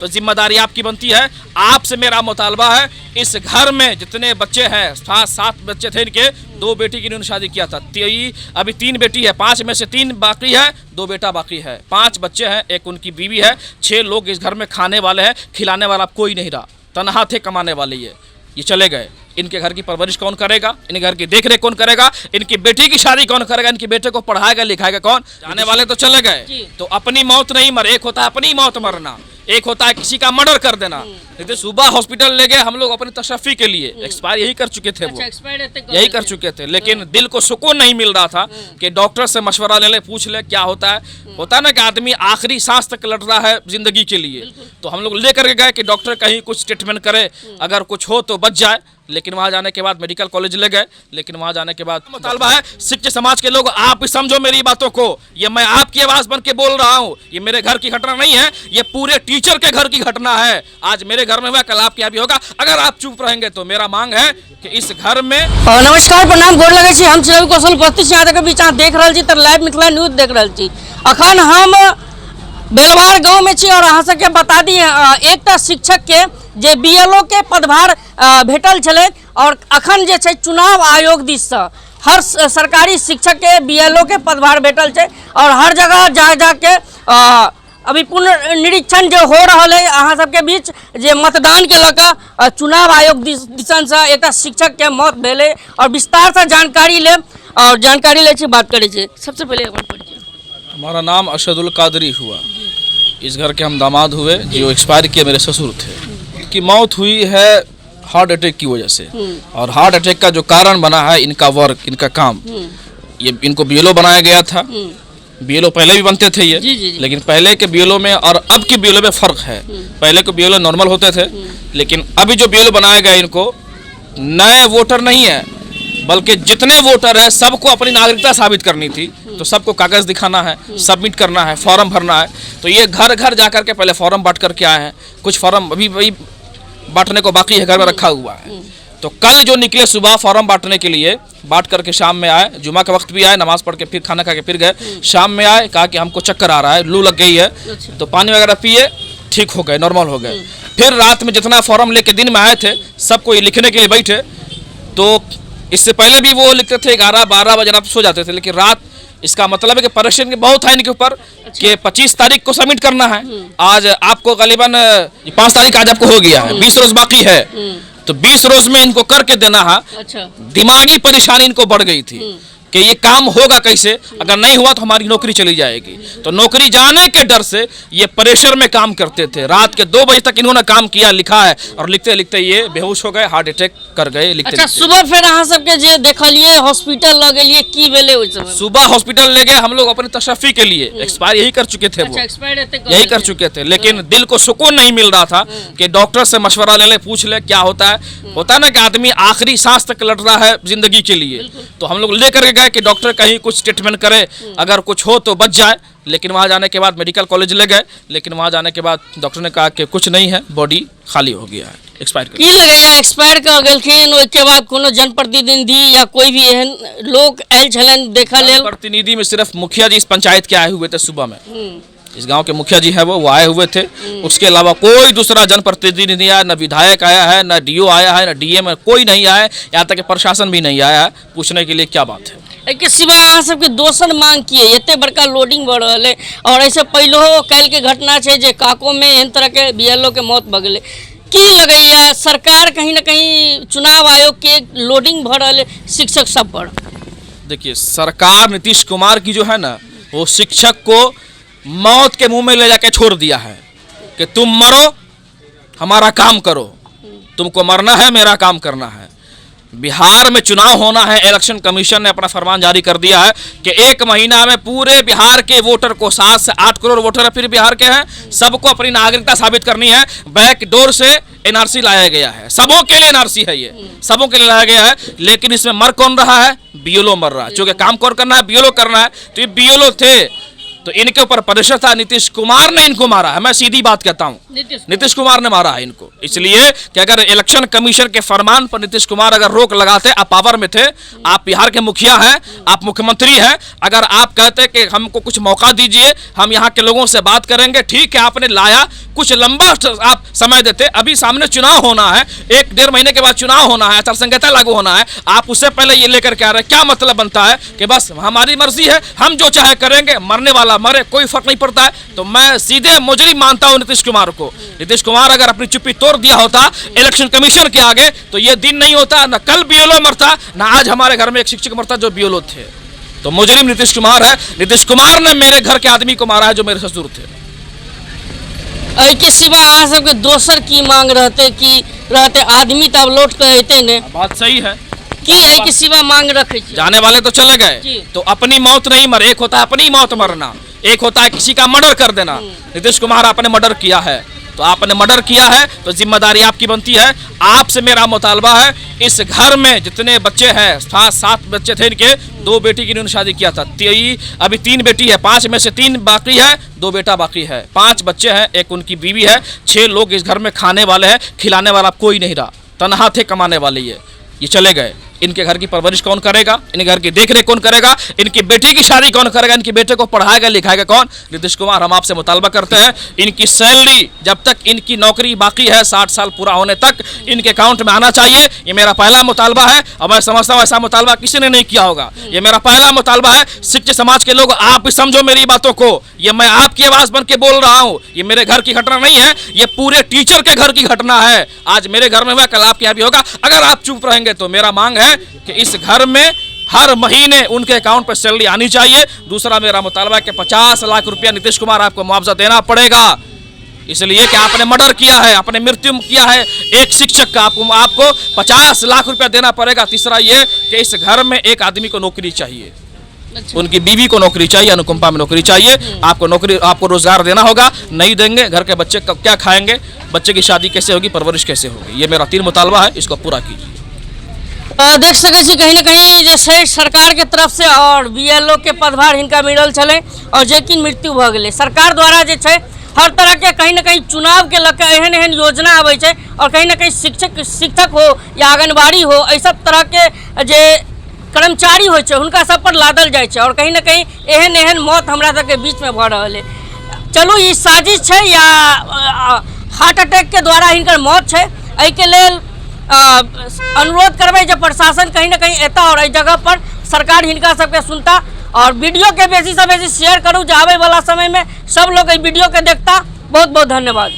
तो जिम्मेदारी आपकी बनती है। आपसे मेरा मुतालबा है, इस घर में जितने बच्चे हैं, 7 बच्चे थे इनके, 2 बेटी की इन्होंने शादी किया था। अभी 3 बेटी है, 5 में से 3 बाकी है, 2 बेटा बाकी है। 5 बच्चे हैं, एक उनकी बीवी है, 6 लोग इस घर में खाने वाले हैं, खिलाने वाला कोई नहीं रहा, तनहा थे कमाने वाले। ये चले गए। इनके घर की परवरिश कौन करेगा? इनके घर की देखरेख कौन करेगा? इनकी बेटी की शादी कौन करेगा? इनके बेटे को पढ़ाएगा लिखाएगा कौन? जाने वाले तो चले गए। तो अपनी मौत नहीं मरे, एक होता है अपनी मौत मरना, एक होता है किसी का मर्डर कर देना। नहीं तो सुबह हॉस्पिटल ले गए हम लोग अपनी तशफ़ी के लिए, एक्सपायर यही कर चुके थे, वो यही कर चुके थे। लेकिन दिल को सुकून नहीं मिल रहा था कि डॉक्टर से मशवरा ले ले, पूछ ले क्या होता है। होता है ना कि आदमी आखिरी सांस तक लड़ रहा है जिंदगी के लिए, तो हम लोग लेकर के गए कि डॉक्टर कहीं कुछ ट्रीटमेंट करे, अगर कुछ हो तो बच जाए। लेकिन वहाँ जाने के बाद मेडिकल कॉलेज ले गए, लेकिन वहाँ जाने के बाद मुतालबा है शिक्षित समाज के लोग, आप भी समझो मेरी बातों को। ये मैं आपकी आवाज़ बन के बोल रहा हूँ, ये मेरे घर की घटना नहीं है, ये पूरे टीचर के घर की घटना है। आज मेरे घर में हुआ, कल आपके यहाँ भी होगा। अगर आप चुप रहेंगे तो मेरा मांग है कि इस घर में। नमस्कार, प्रणाम, गोर लगे छी। हम रवि कौशल उपस्थित छी अहाँ के बीच, अहाँ देख रहल छी तऽ लाइव मिथिला न्यूज देख रहल छी। अखन हम बेलवार गाँव में छी और अहाँ सबके बता दी, एकटा शिक्षक के जे बीएलओ के पदभार भेटल छलै और अखन जे छै चुनाव आयोग दिस से हर सरकारी शिक्षक के बीएलओ के पदभार भेटल छै और हर जगह जा के अभी पुनर्निरीक्षण जो हो रहा है अहाँ सबके बीच, जे मतदान के लऽ चुनाव आयोग दिसन से एक शिक्षक के मौत भेले और विस्तार से जानकारी ले और जानकारी ले बात करे छे। सबसे पहले हमारा नाम अरशदुल कादरी हुआ, इस घर के हम दामाद हुए, जो एक्सपायर किए मेरे ससुर थे। इनकी मौत हुई है हार्ट अटैक की वजह से, और हार्ट अटैक का जो कारण बना है इनका वर्क, इनका काम। ये इनको बीएलओ बनाया गया था। बीएलओ पहले भी बनते थे ये, लेकिन पहले के बीएलओ में और अब के बीएलओ में फ़र्क है। पहले के बीएलओ नॉर्मल होते थे, लेकिन अभी जो बीएलओ बनाया गया इनको नए वोटर नहीं है, बल्कि जितने वोटर हैं सबको अपनी नागरिकता साबित करनी थी। तो सबको कागज़ दिखाना है, सबमिट करना है, फॉर्म भरना है। तो ये घर घर जा कर के पहले फॉर्म बांट करके आए हैं। कुछ फॉर्म अभी बांटने को बाकी है, घर में रखा हुआ है। तो कल जो निकले सुबह फॉर्म बांटने के लिए, बांट करके शाम में आए, जुमा के वक्त भी आए, नमाज पढ़ के फिर खाना खा के फिर गए। शाम में आए, कहा कि हमको चक्कर आ रहा है, लू लग गई है, तो पानी वगैरह पिए, ठीक हो गए, नॉर्मल हो गए। फिर रात में जितना फॉर्म लेके दिन में आए थे सबको लिखने के लिए बैठे, तो इससे पहले भी वो लिखते थे 11-12 बजे रात सो जाते थे, लेकिन रात, इसका मतलब है कि परेशानी बहुत है इनके ऊपर कि 25 तारीख को सबमिट करना है। आज आपको करीबन 5 तारीख आज आपको हो गया है, 20 रोज बाकी है, तो 20 रोज में इनको करके देना है। दिमागी परेशानी इनको बढ़ गई थी कि ये काम होगा कैसे, अगर नहीं हुआ तो हमारी नौकरी चली जाएगी। तो नौकरी जाने के डर से ये प्रेशर में काम करते थे। रात के 2 बजे तक इन्होंने काम किया, लिखा है, और लिखते लिखते ये बेहोश हो गए, हार्ट अटैक कर गए। अच्छा, सुबह फिर अहाँ सबके जे देखलिए हॉस्पिटल लऽ गेलिए, की भेले ओइ समय? सुबह हॉस्पिटल ले गए हम लोग अपनी तशफ़ी के लिए, एक्सपायर यही कर चुके थे, वो यही कर चुके थे। लेकिन दिल को सुकून नहीं मिल रहा था कि डॉक्टर से मशवरा ले ले, पूछ ले क्या होता है। होता है ना कि आदमी आखिरी सांस तक लड़ रहा है जिंदगी के लिए, तो हम लोग लेकर के गए कि डॉक्टर कहीं कुछ ट्रीटमेंट करे, अगर कुछ हो तो बच जाए। लेकिन वहाँ जाने के बाद मेडिकल कॉलेज ले गए, लेकिन वहाँ जाने के बाद डॉक्टर ने कहा कि कुछ नहीं है, बॉडी खाली हो गया है, एक्सपायर कर। की लगैया एक्सपायर कर गेलखिन, ओइके बाद कोनो जनप्रतिनिधि या कोई भी एहन लोग आयल छलन देखा लेल? प्रतिनिधि में सिर्फ मुखिया जी इस पंचायत के आए हुए थे सुबह में, इस गांव के मुखिया जी है वो आए हुए थे। उसके अलावा कोई दूसरा जनप्रतिनिधि नहीं आया, न विधायक आया है, न डीओ आया है, न डीएम, कोई नहीं आया है, यहाँ तक कि प्रशासन भी नहीं आया है पूछने के लिए क्या बात है। एक सिवा अहाँ सबके दोसर मांग किए, एते बड़का लोडिंग बढ़ रहा है और ऐसे पहलो कल के घटना है जे काको में एहन तरह के बीएलओ के मौत भऽ गेलै। की लगैया सरकार कहीं ना कहीं चुनाव आयोग के लोडिंग भऽ रहा है शिक्षक सब पर? देखिए, सरकार नीतीश कुमार की जो है ना, वो शिक्षक को मौत के मुंह में ले जाके छोड़ दिया है कि तुम मरो, हमारा काम करो, तुमको मरना है, मेरा काम करना है। बिहार में चुनाव होना है, इलेक्शन कमीशन ने अपना फरमान जारी कर दिया है कि 1 महीना में पूरे बिहार के वोटर को, 7 से 8 करोड़ वोटर है फिर बिहार के हैं, सबको अपनी नागरिकता साबित करनी है। बैक डोर से एनआरसी लाया गया है, सबों के लिए एनआरसी है, ये सबों के लिए लाया गया है। लेकिन इसमें मर कौन रहा है? बीएलओ मर रहा है, क्योंकि काम कौन करना है? बीएलओ करना है। तो ये बीएलओ थे, तो इनके ऊपर प्रेशर था, नीतीश कुमार ने इनको मारा है। मैं सीधी बात कहता हूँ, नीतीश कुमार ने मारा है इनको। इसलिए कि अगर इलेक्शन कमीशन के फरमान पर नीतीश कुमार अगर रोक लगाते, आप पावर में थे, आप बिहार के मुखिया हैं, आप मुख्यमंत्री हैं, अगर आप कहते कि हमको कुछ मौका दीजिए, हम यहाँ के लोगों से बात करेंगे, ठीक है आपने लाया, कुछ लंबा आप समय देते। अभी सामने चुनाव होना है, 1-1.5 महीने के बाद चुनाव होना है, आचार संहिता लागू होना है, आप उससे पहले ये लेकर के आ रहे हैं। क्या मतलब बनता है कि बस हमारी मर्जी है, हम जो चाहे करेंगे, मरने वाला मरे, कोई फर्क नहीं पड़ता है। तो मैं सीधे मुजरिम मानता हूं नीतीश कुमार को। नीतीश कुमार अगर अपनी चुप्पी तोड़ दिया होता इलेक्शन कमीशन के आगे, तो ये दिन नहीं होता, ना कल बीएलओ मरता, ना आज हमारे घर में एक शिक्षक मरता जो बीएलओ थे। तो मुजरिम नीतीश कुमार है। नीतीश कुमार ने मेरे घर के आदमी को मारा है जो मेरे ससुर थे। के सिवा अहाँ सबके दोसर की मांग रहते आदमी तब लौट के अयते ने। बात सही है की के सिवा मांग रखे छी? जाने वाले तो चले गए, तो अपनी मौत नहीं मरे। एक होता है अपनी मौत मरना, एक होता है किसी का मर्डर कर देना। नीतीश कुमार आपने मर्डर किया है, तो आपने मर्डर किया है तो जिम्मेदारी आपकी बनती है। आपसे मेरा मुतालबा है, इस घर में जितने बच्चे हैं, 7 बच्चे थे इनके, 2 बेटी की इन्होंने शादी किया था, अभी 3 बेटी है, 5 में से 3 बाकी है, 2 बेटा बाकी है, 5 बच्चे हैं, एक उनकी बीवी है, 6 लोग इस घर में खाने वाले हैं, खिलाने वाला कोई नहीं रहा, तनहा थे कमाने वाले। ये चले गए। इनके घर की परवरिश कौन करेगा? इनके घर की देखरेख कौन करेगा? इनकी बेटी की शादी कौन करेगा? इनके बेटे को पढ़ाएगा लिखाएगा कौन? नीतीश कुमार, हम आपसे मुतालबा करते हैं, इनकी सैलरी जब तक इनकी नौकरी बाकी है, 60 साल पूरा होने तक इनके अकाउंट में आना चाहिए। ये मेरा पहला मुतालबा है, और मैं समझता हूँ ऐसा मुतालबा किसी ने नहीं किया होगा। ये मेरा पहला मुतालबा है। शिक्षित समाज के लोग, आप भी समझो मेरी बातों को, ये मैं आपकी आवाज बन के बोल रहा हूँ। ये मेरे घर की घटना नहीं है, ये पूरे टीचर के घर की घटना है। आज मेरे घर में हुआ, कल आपके यहाँ भी होगा। अगर आप चुप रहेंगे तो मेरा मांग है कि इस घर में हर महीने उनके अकाउंट पर सैलरी आनी चाहिए। दूसरा मेरा मुतालबा है कि 50 लाख रुपया नीतीश कुमार आपको मुआवजा देना पड़ेगा, इसलिए कि आपने मर्डर किया है, आपने मृत्यु किया है एक शिक्षक का, आपको 50 लाख रुपया देना पड़ेगा। तीसरा ये कि इस घर में एक आदमी को नौकरी चाहिए, उनकी बीवी को नौकरी चाहिए, अनुकंपा में नौकरी चाहिए। आपको नौकरी, आपको रोजगार देना होगा, नहीं देंगे घर के बच्चे क्या खाएंगे, बच्चे की शादी कैसे होगी, परवरिश कैसे होगी। ये मेरा 3 मुतालबा है, इसको पूरा कीजिए। देख सके छी कहीं ना कहीं जैसे सरकार के तरफ से और बीएलओ के पदभार हिनका मिलल चले और जेकि मृत्यु भ गए। सरकार द्वारा जे छे हर तरह के कहीं ना कहीं चुनाव के लके एहन एहन योजना आवे छे, और कहीं ना कहीं शिक्षक हो या आंगनबाड़ी हो, ऐ सब तरह के जे कर्मचारी हो छे हुनका सब पर लादल जाए छे, और कहीं ना कहीं एहन एहन मौत हमरा सबके बीच में भ रहल है। चलू ई साजिश छे या हार्ट अटैक के द्वारा हिनकर मौत छे, एहि के लेल अनुरोध करबै जे प्रशासन कहीं ना कहीं एता और इस जगह पर सरकार हिनका सबके सुनता, और वीडियो के बेसी से बेसी शेयर करूँ, आवे वाला समय में सब लोग इस वीडियो के देखता। बहुत बहुत धन्यवाद।